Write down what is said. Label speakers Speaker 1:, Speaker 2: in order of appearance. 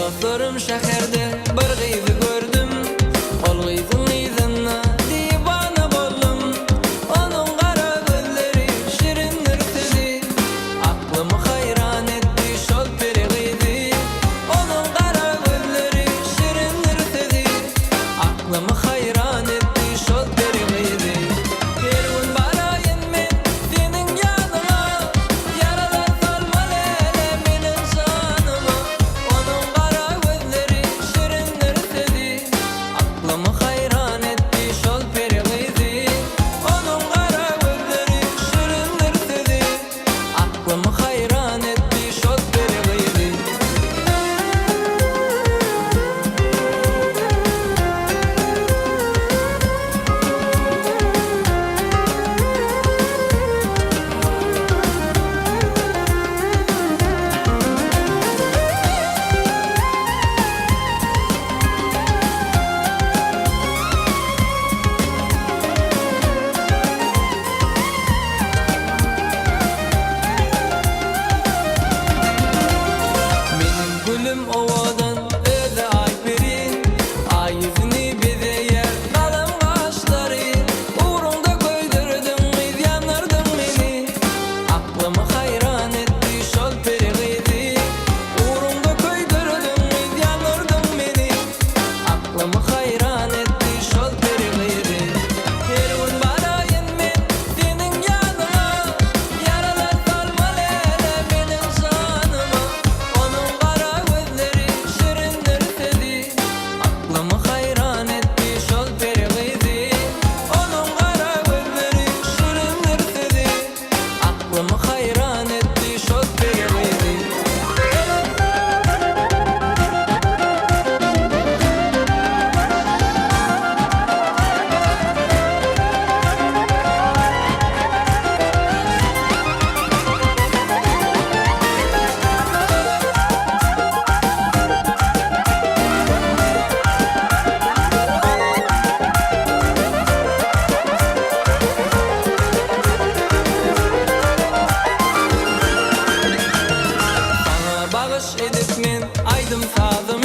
Speaker 1: Dostlarım şäherde bir gyzy gördüm. Ol gyzyň ýüzüne diwana boldum. Onuň gara gözleri şirindir tüzi. Aklymy hayran etdi şol peri gyzy. Onuň gara gözleri şirindir tüzi. Aklymy hayran etdi şol peri gyzy. Her gün barayyn men seniň ýanyňa. Yaralar salmaly ele meniň janyma. Onuň gara gözleri şirindir tüzi. Aklymy hayran etdi şol peri gyzy. Onuň gara gözleri şirindir tüzi. Aklymy hayran etdi şol peri gyzy. Menim gülüm owadan öde ay beri. Ay yüzüni bezeyer galam gaşlary. Uğrunda köýdürdüň, ýanardym meni. Aklymy hayran etdi şol peri gyzy. Uğrunda köýdürdüň, ýanardym meni. Aklymy hayran etdi şol peri gyzy. Her gün barayyn men seniň ýanyňa. Yaralar salmaly ele meniň janyma. Onuň gara gözleri şirindir tüzi. Aklymy hayran etdi şol peri gyzy. Onuň gara gözleri şirindir tüzi. Aklymy hayran etdi şol peri gyzy. Sana bağış edip men aydym sazym